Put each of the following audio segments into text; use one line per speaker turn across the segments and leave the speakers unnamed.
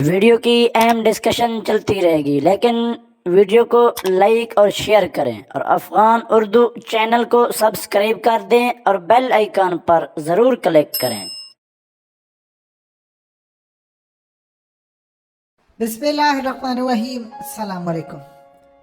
Video کی اہم discussion چلتی رہے گی، لیکن ویڈیو کو لائک اور شیئر کریں اور افغان اردو چینل کو سبسکرائب کر دیں اور بیل آئیکن پر ضرور کلک کریں۔
بسم اللہ الرحمن الرحیم۔ السلام علیکم۔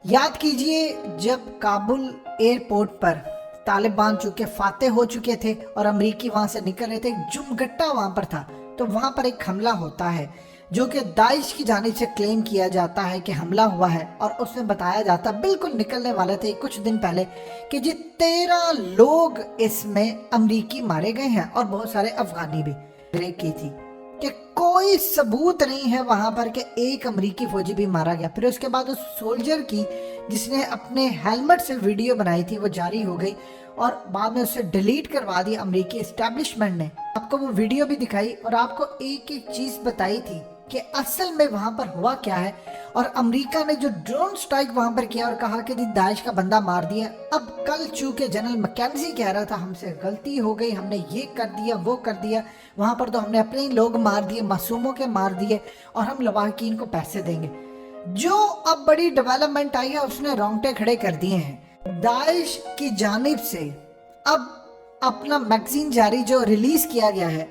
یاد کیجئے جب کابل ایئرپورٹ پر طالبان چونکہ فاتح ہو چکے تھے اور امریکی وہاں سے نکل رہے تھے، جمگٹا وہاں پر تھا، تو وہاں پر ایک حملہ ہوتا ہے جو کہ داعش کی جانب سے کلیم کیا جاتا ہے کہ حملہ ہوا ہے، اور اس میں بتایا جاتا بالکل نکلنے والے تھے کچھ دن پہلے کہ 13 لوگ اس میں امریکی مارے گئے ہیں اور بہت سارے افغانی بھی۔ بریک کی تھی کہ کوئی ثبوت نہیں ہے وہاں پر کہ ایک امریکی فوجی بھی مارا گیا۔ پھر اس کے بعد اس سولجر کی جس نے اپنے ہیلمٹ سے ویڈیو بنائی تھی وہ جاری ہو گئی اور بعد میں اسے ڈیلیٹ کروا دیا امریکی اسٹیبلشمنٹ نے۔ آپ کو وہ ویڈیو بھی دکھائی اور آپ کو ایک ایک چیز بتائی تھی کہ اصل میں وہاں پر ہوا کیا ہے، اور امریکہ نے جو ڈرون سٹرائک وہاں پر کیا اور کہا کہ داعش کا بندہ مار دیا۔ اب کل چونکہ جنرل مکینزی کہہ رہا تھا ہم سے غلطی ہو گئی، ہم نے یہ کر دیا وہ کر دیا، وہاں پر تو ہم نے اپنے ہی لوگ مار دیے، معصوموں کے مار دیے، اور ہم لواحقین کو پیسے دیں گے۔ جو اب بڑی ڈیولپمنٹ آئی ہے اس نے رونگٹے کھڑے کر دیے ہیں۔ داعش کی جانب سے اب اپنا میگزین جاری جو ریلیز کیا گیا ہے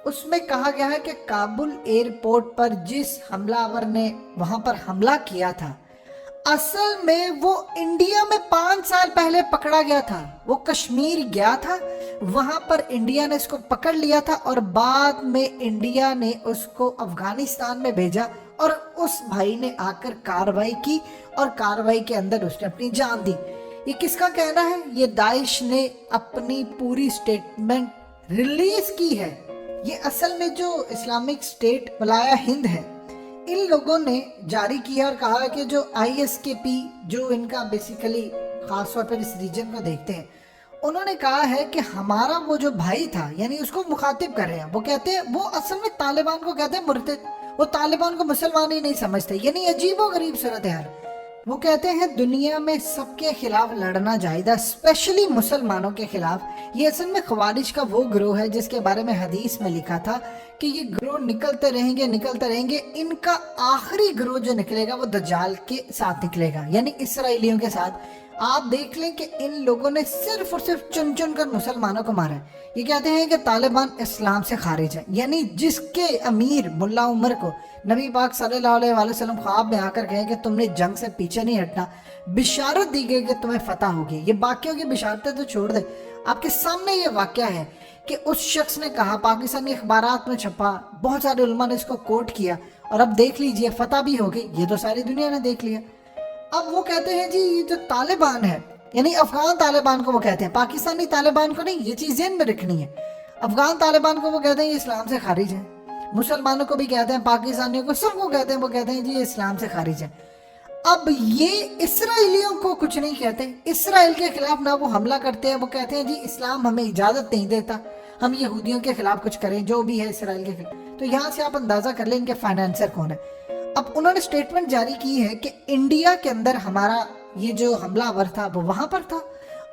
اس میں کہا گیا ہے کہ کابل ایئرپورٹ پر جس حملہ آور نے وہاں پر حملہ کیا تھا اصل میں وہ انڈیا میں 5 سال پہلے پکڑا گیا تھا۔ وہ کشمیر گیا تھا، وہاں پر انڈیا نے اس کو پکڑ لیا تھا اور بعد میں انڈیا نے اس کو افغانستان میں بھیجا، اور اس بھائی نے آ کر کارروائی کی اور کارروائی کے اندر اس نے اپنی جان دی۔ یہ کس کا کہنا ہے؟ یہ داعش نے اپنی پوری سٹیٹمنٹ ریلیز کی ہے۔ یہ اصل میں جو اسلامک سٹیٹ ملایا ہند ہے، ان لوگوں نے جاری کیا اور کہا کہ جو آئی ایس کے پی جو ان کا بیسیکلی خاص طور پر اس ریجن کو دیکھتے ہیں، انہوں نے کہا ہے کہ ہمارا وہ جو بھائی تھا، یعنی اس کو مخاطب کر رہے ہیں، وہ کہتے ہیں، وہ اصل میں طالبان کو کہتے ہیں مرتد، وہ طالبان کو مسلمان ہی نہیں سمجھتے، یعنی عجیب و غریب صورتحال۔ وہ کہتے ہیں دنیا میں سب کے خلاف لڑنا جائز ہے، اسپیشلی مسلمانوں کے خلاف۔ یہ اصل میں خوارج کا وہ گروہ ہے جس کے بارے میں حدیث میں لکھا تھا کہ یہ گروہ نکلتے رہیں گے، ان کا آخری گروہ جو نکلے گا وہ دجال کے ساتھ نکلے گا، یعنی اسرائیلیوں کے ساتھ۔ آپ دیکھ لیں کہ ان لوگوں نے صرف اور صرف چن چن کر مسلمانوں کو مارا ہے۔ یہ کہتے ہیں کہ طالبان اسلام سے خارج ہے، یعنی جس کے امیر ملا عمر کو نبی پاک صلی اللہ علیہ وآلہ وسلم خواب میں آ کر کہے کہ تم نے جنگ سے پیچھے نہیں ہٹنا، بشارت دی گئی کہ تمہیں فتح ہوگی۔ یہ باقیوں کی بشارتیں تو چھوڑ دیں، آپ کے سامنے یہ واقعہ ہے کہ اس شخص نے کہا، پاکستانی اخبارات میں چھپا، بہت سارے علماء نے اس کو کوٹ کیا، اور اب دیکھ لیجئے فتح بھی ہو گئی۔ یہ تو ساری دنیا نے دیکھ لیا۔ اب وہ کہتے ہیں جی یہ جو طالبان ہے، یعنی افغان طالبان کو وہ کہتے ہیں، پاکستانی طالبان کو نہیں، یہ چیز ذہن میں رکھنی ہے۔ افغان طالبان کو وہ کہتے ہیں یہ اسلام سے خارج ہیں، مسلمانوں کو بھی کہتے ہیں، پاکستانیوں کو، سب کو کہتے ہیں، وہ کہتے ہیں جی یہ اسلام سے خارج ہے۔ اب یہ اسرائیلیوں کو کچھ نہیں کہتے، اسرائیل کے خلاف نہ وہ حملہ کرتے ہیں، وہ کہتے ہیں جی اسلام ہمیں اجازت نہیں دیتا ہم یہودیوں کے خلاف کچھ کریں، جو بھی ہے اسرائیل کے خلاف۔ تو یہاں سے آپ اندازہ کر لیں ان کے فائنانسر کون ہے۔ اب انہوں نے سٹیٹمنٹ جاری کی ہے کہ انڈیا کے اندر ہمارا یہ جو حملہ آور تھا وہ وہاں پر تھا،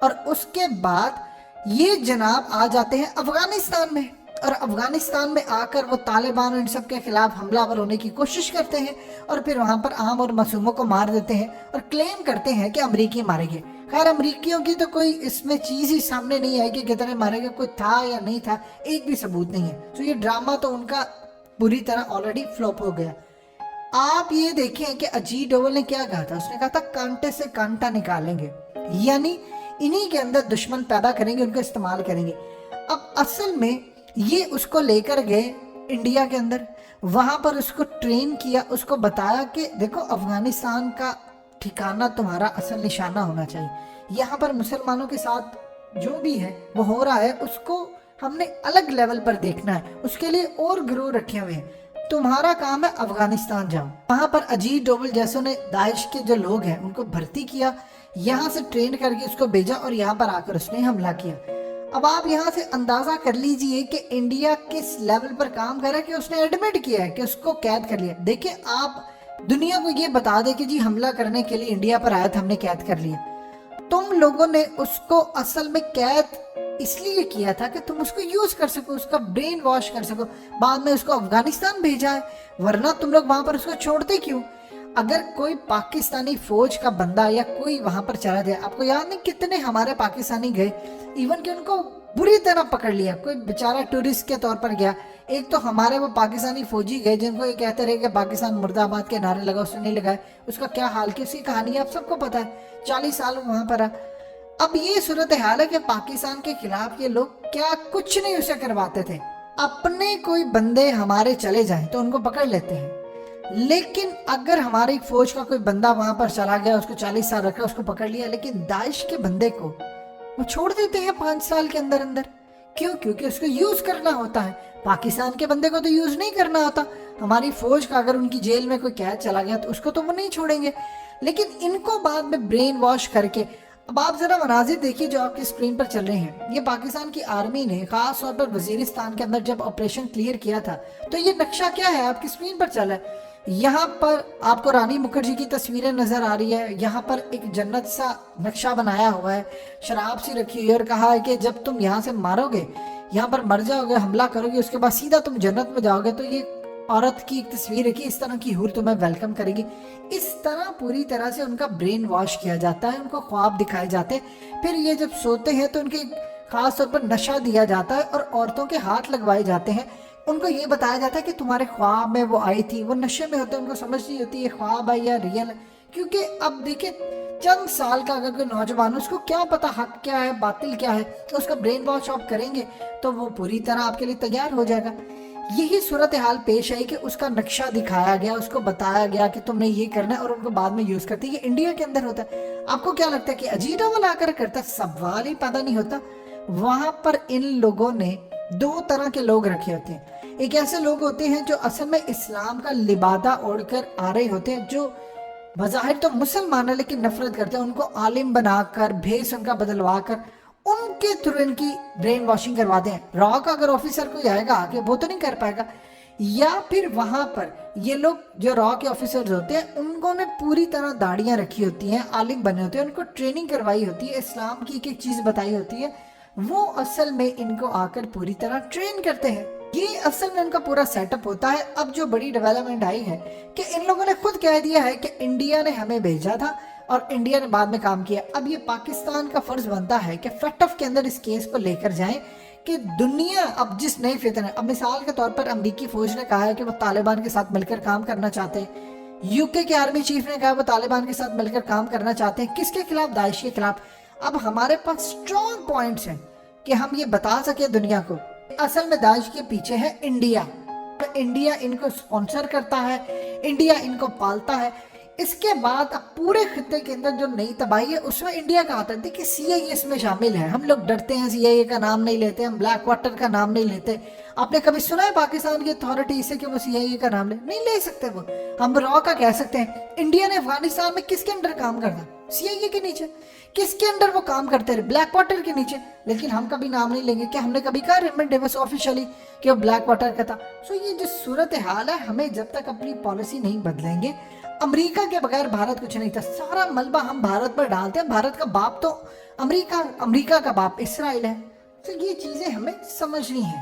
اور اس کے بعد یہ جناب آ جاتے ہیں افغانستان میں، اور افغانستان میں آ کر وہ طالبان ان سب کے خلاف حملہ آور ہونے کی کوشش کرتے ہیں، اور پھر وہاں پر عام اور معصوموں کو مار دیتے ہیں اور کلیم کرتے ہیں کہ امریکی مارے گئے۔ خیر امریکیوں کی تو کوئی اس میں چیز ہی سامنے نہیں آئی کہ کتنے مارے گئے، کوئی تھا یا نہیں تھا، ایک بھی ثبوت نہیں ہے۔ تو یہ ڈرامہ تو ان کا بری طرح آلریڈی فلوپ ہو گیا۔ آپ یہ دیکھیں کہ اجیت ڈوول نے کیا کہا تھا، اس نے کہا تھا کانٹے سے کانٹا نکالیں گے، یعنی انہی کے اندر دشمن پیدا کریں گے، ان کو استعمال کریں گے۔ اب اصل میں یہ اس کو لے کر گئے انڈیا کے اندر، وہاں پر اس کو ٹرین کیا، اس کو بتایا کہ دیکھو افغانستان کا ٹھکانہ تمہارا اصل نشانہ ہونا چاہیے، یہاں پر مسلمانوں کے ساتھ جو بھی ہے وہ ہو رہا ہے، اس کو ہم نے الگ لیول پر دیکھنا ہے، اس کے لیے اور گروہ رکھے ہوئے ہیں، تمہارا کام ہے افغانستان جاؤ۔ وہاں پر اجیت ڈوول جیسوں نے داعش کے جو لوگ ہیں ان کو بھرتی کیا، یہاں سے ٹرین کر کے اس کو بھیجا، اور یہاں پر آ کر اس نے حملہ کیا۔ اب آپ یہاں سے اندازہ کر لیجئے کہ انڈیا کس لیول پر کام کر رہا ہے کہ اس نے ایڈمٹ کیا ہے کہ اس کو قید کر لیا۔ دیکھیں آپ دنیا کو یہ بتا دیں کہ جی حملہ کرنے کے لیے انڈیا پر آیا تھا، ہم نے قید کر لیا، تم لوگوں نے اس کو اصل میں قید اس لیے کیا تھا کہ تم اس کو یوز کر سکو, اس کا برین واش کر سکو. بعد میں اس کو افغانستان بھیجا ہے, ورنہ تم لوگ وہاں پر اس کو چھوڑتے کیوں؟ اگر کوئی پاکستانی فوج کا بندہ یا کوئی وہاں پر چلا جائے, آپ کو یاد نہیں کتنے ہمارے پاکستانی گئے, ایون کہ ان کو بری طرح پکڑ لیا, کوئی بیچارہ ٹورسٹ کے طور پر گیا. ایک تو ہمارے وہ پاکستانی فوجی گئے جن کو یہ کہتے رہے کہ پاکستان مرد آباد کے نعرے لگا, اس نے نہیں لگائے, اس کا کیا حال کی, اس کی کہانی آپ سب کو پتہ ہے, 40 سال وہاں پر ہے. اب یہ صورتحال ہے کہ پاکستان کے خلاف یہ لوگ کیا کچھ نہیں اسے کرواتے تھے. اپنے کوئی بندے ہمارے چلے جائیں تو ان کو پکڑ لیتے ہیں, لیکن اگر ہماری فوج کا کوئی بندہ وہاں پر چلا گیا, اس کو 40 سال رکھا, اس کو پکڑ لیا, لیکن داعش کے بندے کو وہ چھوڑ دیتے ہیں 5 سال کے اندر اندر. کیوں؟ کیونکہ اس کو یوز کرنا ہوتا ہے. پاکستان کے بندے کو تو یوز نہیں کرنا ہوتا. ہماری فوج کا اگر ان کی جیل میں کوئی قید چلا گیا تو اس کو تو وہ نہیں چھوڑیں گے, لیکن ان کو بعد میں برین واش کر کے. اب آپ ذرا مناظر دیکھیے جو آپ کی اسکرین پر چل رہے ہیں. یہ پاکستان کی آرمی نے خاص طور پر وزیرستان کے اندر جب آپریشن کلیئر کیا تھا, تو یہ نقشہ کیا ہے آپ کی اسکرین پر چل رہا ہے. یہاں پر آپ کو رانی مکھرجی کی تصویریں نظر آ رہی ہے. یہاں پر ایک جنت سا نقشہ بنایا ہوا ہے, شراب سی رکھی ہوئی, اور کہا ہے کہ جب تم یہاں سے مارو گے, یہاں پر مر جاؤ گے, حملہ کرو گے, اس کے بعد سیدھا تم جنت میں جاؤ گے. تو یہ عورت کی ایک تصویر ہے کہ اس طرح کی حور تمہیں ویلکم کرے گی. اس طرح پوری طرح سے ان کا برین واش کیا جاتا ہے, ان کو خواب دکھائے جاتے ہیں. پھر یہ جب سوتے ہیں تو ان کے خاص طور پر نشہ دیا جاتا ہے اور عورتوں کے ہاتھ لگوائے جاتے ہیں. ان کو یہ بتایا جاتا ہے کہ تمہارے خواب میں وہ آئی تھی. وہ نشے میں ہوتے ہیں, ان کو سمجھ نہیں ہوتی یہ خواب ہے یا ریئل ہے. کیونکہ اب دیکھیں چند سال کا اگر کوئی نوجوان, اس کو کیا پتا حق کیا ہے باطل کیا ہے, تو اس کا برین واش آپ کریں گے تو وہ پوری طرح آپ کے لیے تیار ہو جائے گا. یہی صورتحال پیش آئی کہ اس کا نقشہ دکھایا گیا, اس کو بتایا گیا کہ تم نے یہ کرنا ہے, اور ان کو بعد میں یوز کرتے. یہ انڈیا کے اندر ہوتا ہے. آپ کو کیا لگتا ہے کہ اجیرا والا آ کر کرتا؟ سوال ہی پیدا نہیں ہوتا. وہاں پر ان لوگوں نے 2 طرح کے لوگ رکھے ہوتے ہیں. ایک ایسے لوگ ہوتے ہیں جو اصل میں اسلام کا لبادہ اوڑھ کر آ رہے ہوتے ہیں, جو بظاہر تو مسلمان ہیں لیکن نفرت کرتے ہیں. ان کو عالم بنا کر, بھیس ان کا بدلوا کر, ان کے تھرو ان کی برین واشنگ کرواتے ہیں. را کا اگر آفیسر کوئی آئے گا آگے, وہ تو نہیں کر پائے گا. یا پھر وہاں پر یہ لوگ جو را کے آفیسرز ہوتے ہیں, ان کو نے پوری طرح داڑیاں رکھی ہوتی ہیں, عالم بنے ہوتے ہیں, ان کو ٹریننگ کروائی ہوتی ہے, اسلام کی ایک ایک چیز بتائی ہوتی ہے. وہ اصل میں ان کو آ کر پوری طرح ٹرین کرتے ہیں. یہ اصل میں ان کا پورا سیٹ اپ ہوتا ہے. اب جو بڑی ڈیولپمنٹ آئی ہے کہ ان لوگوں نے خود کہہ دیا ہے کہ انڈیا نے ہمیں بھیجا تھا اور انڈیا نے بعد میں کام کیا. اب یہ پاکستان کا فرض بنتا ہے کہ FATF کے اندر اس کیس کو لے کر جائیں کہ دنیا اب جس نئے فتن ہے. اب مثال کے طور پر امریکی فوج نے کہا ہے کہ وہ طالبان کے ساتھ مل کر کام کرنا چاہتے ہیں. UK کے آرمی چیف نے کہا وہ طالبان کے ساتھ مل کر کام کرنا چاہتے ہیں. کس کے خلاف؟ داعش کے خلاف. اب ہمارے پاس اسٹرانگ پوائنٹس ہیں کہ ہم یہ بتا سکیں دنیا کو. اصل میں داعش کے پیچھے ہے انڈیا. انڈیا ان کو سپانسر کرتا ہے, انڈیا ان کو پالتا ہے. اس کے بعد اب پورے خطے کے اندر جو نئی تباہی ہے اس میں انڈیا کا آتا ہے. دیکھیں CIA اس میں شامل ہے. ہم لوگ ڈرتے ہیں CIA کا نام نہیں لیتے, ہم بلیک واٹر کا نام نہیں لیتے. آپ نے کبھی سنا ہے پاکستان کی اتھارٹی سے کہ وہ CIA کا نام نہیں لے سکتے. وہ ہم را کا کہہ سکتے ہیں. انڈیا نے افغانستان میں کس کے انڈر کام کرنا؟ CIA کے نیچے. کس کے انڈر وہ کام کرتے رہے؟ بلیک واٹر کے نیچے. لیکن ہم کبھی نام نہیں لیں گے. کہ ہم نے کبھی کہا ریمنڈ ڈیوس آفیشلی کہ وہ بلیک واٹر کا تھا؟ سو یہ جو صورتحال ہے, ہمیں جب تک اپنی پالیسی نہیں بدلیں گے, امریکہ کے بغیر بھارت کچھ نہیں تھا. سارا ملبہ ہم بھارت پر ڈالتے ہیں. بھارت کا باپ تو امریکہ کا باپ اسرائیل ہے. تو یہ چیزیں ہمیں سمجھنی ہیں.